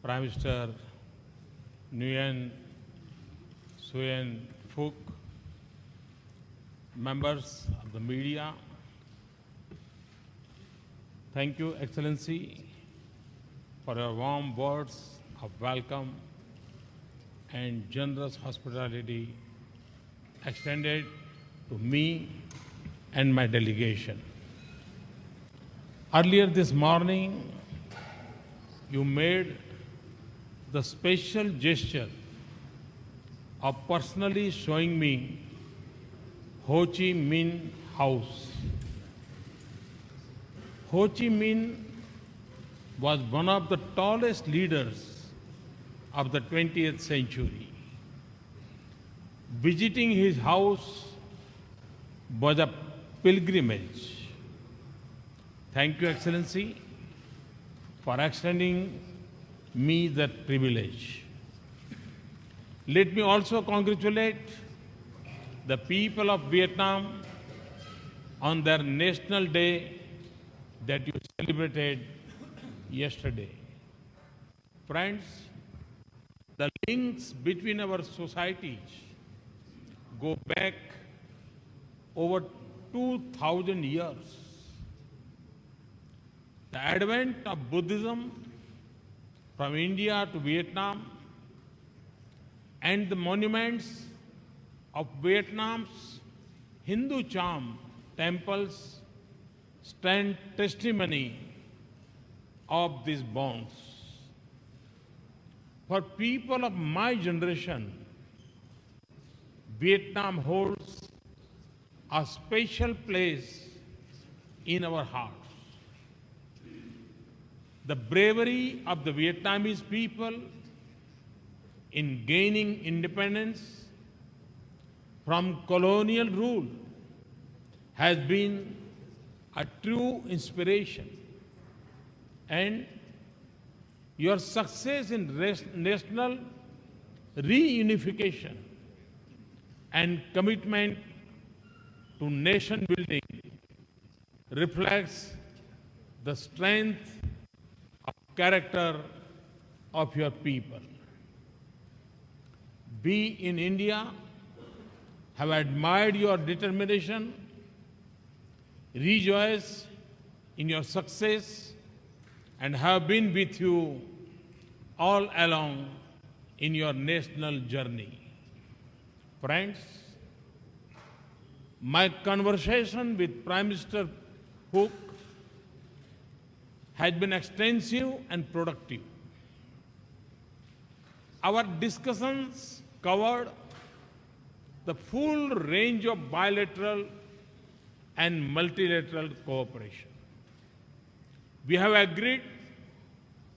Prime Minister Nguyen Xuan Phuc, members of the media, thank you, Excellency, for your warm words of welcome and generous hospitality extended to me and my delegation. Earlier this morning, you made the special gesture of personally showing me Ho Chi Minh House. Ho Chi Minh was one of the tallest leaders of the 20th century. Visiting his house was a pilgrimage. Thank you, Excellency, for extending me that privilege. Let me also congratulate the people of Vietnam on their National Day that you celebrated yesterday. Friends, the links between our societies go back over 2,000 years. The advent of Buddhism from India to Vietnam and the monuments of Vietnam's Hindu charm temples stand testimony of these bonds. For people of my generation, Vietnam holds a special place in our hearts. The bravery of the Vietnamese people in gaining independence from colonial rule has been a true inspiration, and your success in national reunification and commitment to nation building reflects the strength of character of your people. We in India have admired your determination, rejoice in your success, and have been with you all along in your national journey. Friends, my conversation with Prime Minister Phuc has been extensive and productive. Our discussions covered the full range of bilateral and multilateral cooperation. We have agreed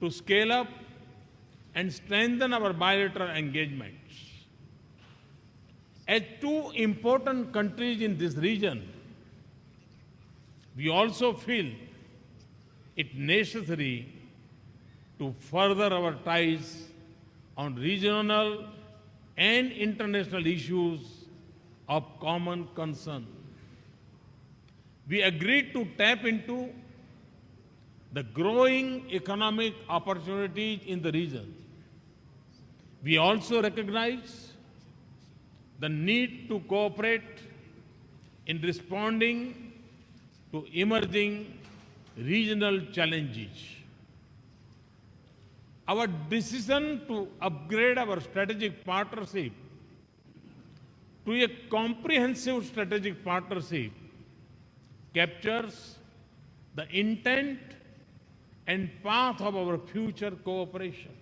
to scale up and strengthen our bilateral engagements. As two important countries in this region, we also feel it necessary to further our ties on regional and international issues of common concern. We agreed to tap into the growing economic opportunities in the region. We also recognize the need to cooperate in responding to emerging regional challenges. Our decision to upgrade our strategic partnership to a comprehensive strategic partnership captures the intent and path of our future cooperation.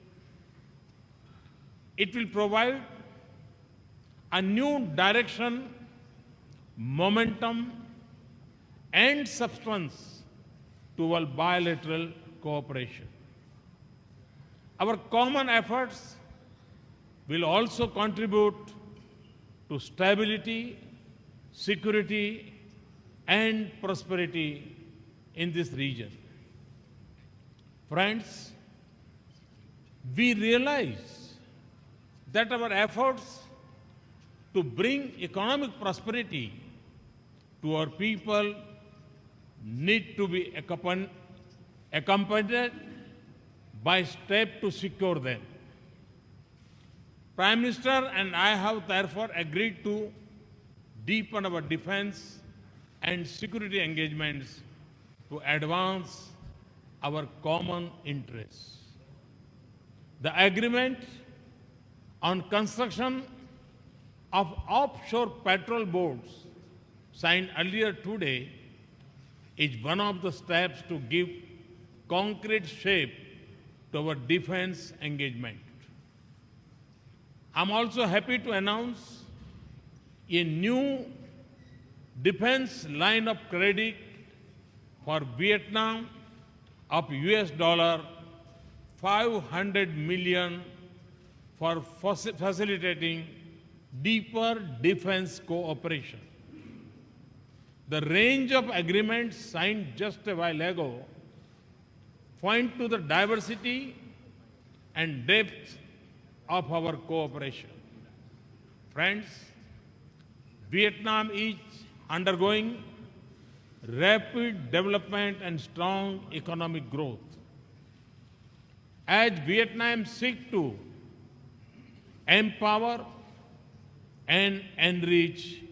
It will provide a new direction, momentum, and substance to our bilateral cooperation. Our common efforts will also contribute to stability, security, and prosperity in this region. Friends, we realize that our efforts to bring economic prosperity to our people need to be accompanied by step to secure them. Prime Minister and I have therefore agreed to deepen our defense and security engagements to advance our common interests. The agreement on construction of offshore patrol boats signed earlier today is one of the steps to give concrete shape to our defense engagement. I'm also happy to announce a new defense line of credit for Vietnam of $500 million for facilitating deeper defense cooperation. The range of agreements signed just a while ago point to the diversity and depth of our cooperation. Friends, Vietnam is undergoing rapid development and strong economic growth. As Vietnam seeks to empower and enrich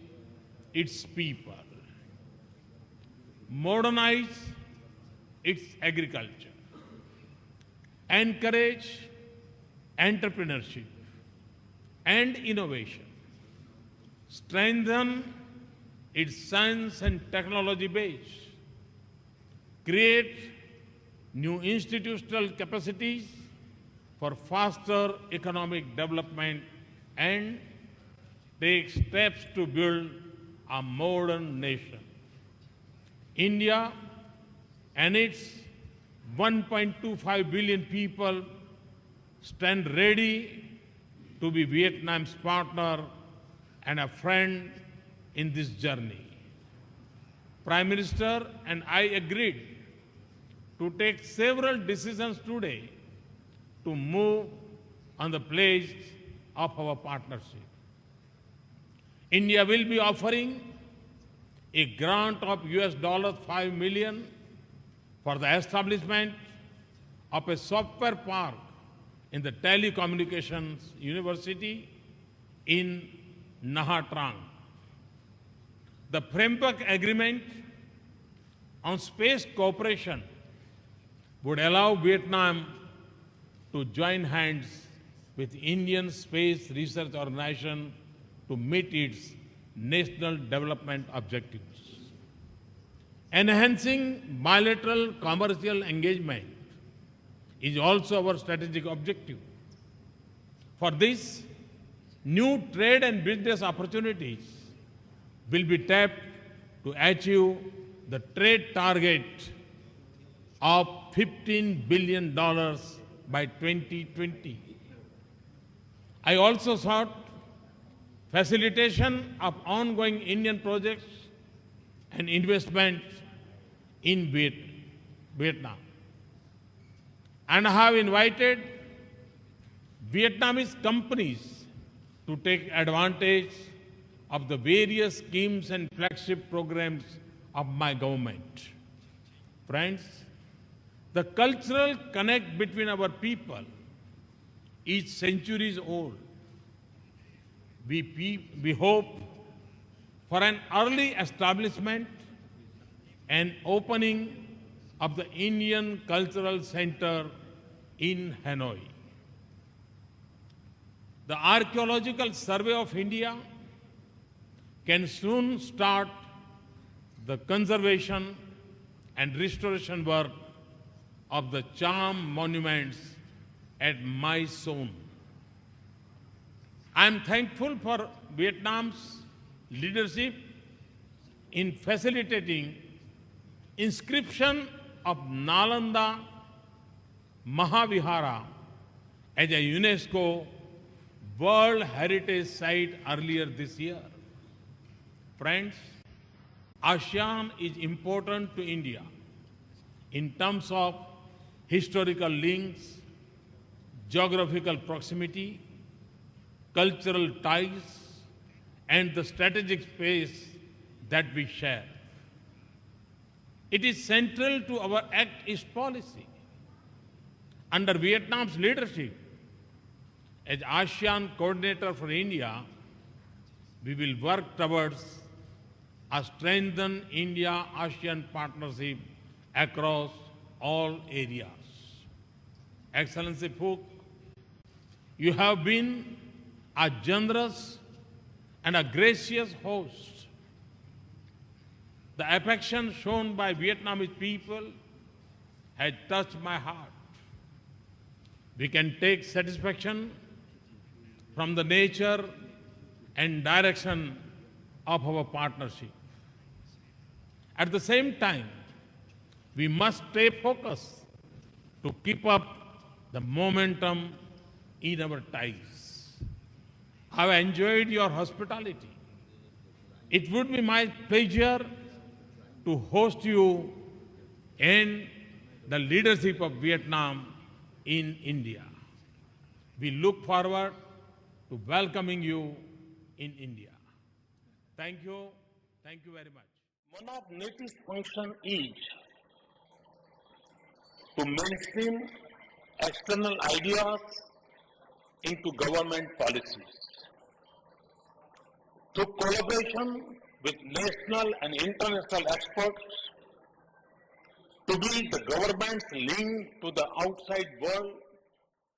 its people, modernize its agriculture, encourage entrepreneurship and innovation, strengthen its science and technology base, create new institutional capacities for faster economic development, and take steps to build a modern nation. India and its 1.25 billion people stand ready to be Vietnam's partner and a friend in this journey. Prime Minister and I agreed to take several decisions today to move on the pledge of our partnership. India will be offering a grant of $5 million for the establishment of a software park in the Telecommunications University in Trang. The framework agreement on space cooperation would allow Vietnam to join hands with Indian Space Research Organization to meet its national development objectives. Enhancing bilateral commercial engagement is also our strategic objective. For this, new trade and business opportunities will be tapped to achieve the trade target of $15 billion by 2020. I also sought facilitation of ongoing Indian projects and investment in Vietnam. And I have invited Vietnamese companies to take advantage of the various schemes and flagship programs of my government. Friends, the cultural connect between our people is centuries old. We hope for an early establishment and opening of the Indian Cultural Center in Hanoi. The Archaeological Survey of India can soon start the conservation and restoration work of the charm monuments at my zone. I am thankful for Vietnam's leadership in facilitating inscription of Nalanda Mahavihara as a UNESCO World Heritage Site earlier this year. Friends, ASEAN is important to India in terms of historical links, geographical proximity, cultural ties, and the strategic space that we share. It is central to our Act East policy. Under Vietnam's leadership, as ASEAN coordinator for India, we will work towards a strengthened India-ASEAN partnership across all areas. Excellency Phuc, you have been a generous and a gracious host. The affection shown by Vietnamese people has touched my heart. We can take satisfaction from the nature and direction of our partnership. At the same time, we must stay focused to keep up the momentum in our ties. I have enjoyed your hospitality. It would be my pleasure to host you and the leadership of Vietnam in India. We look forward to welcoming you in India. Thank you. Thank you very much. One of NATO's function is to mainstream external ideas into government policies. Through collaboration with national and international experts, to be the government's link to the outside world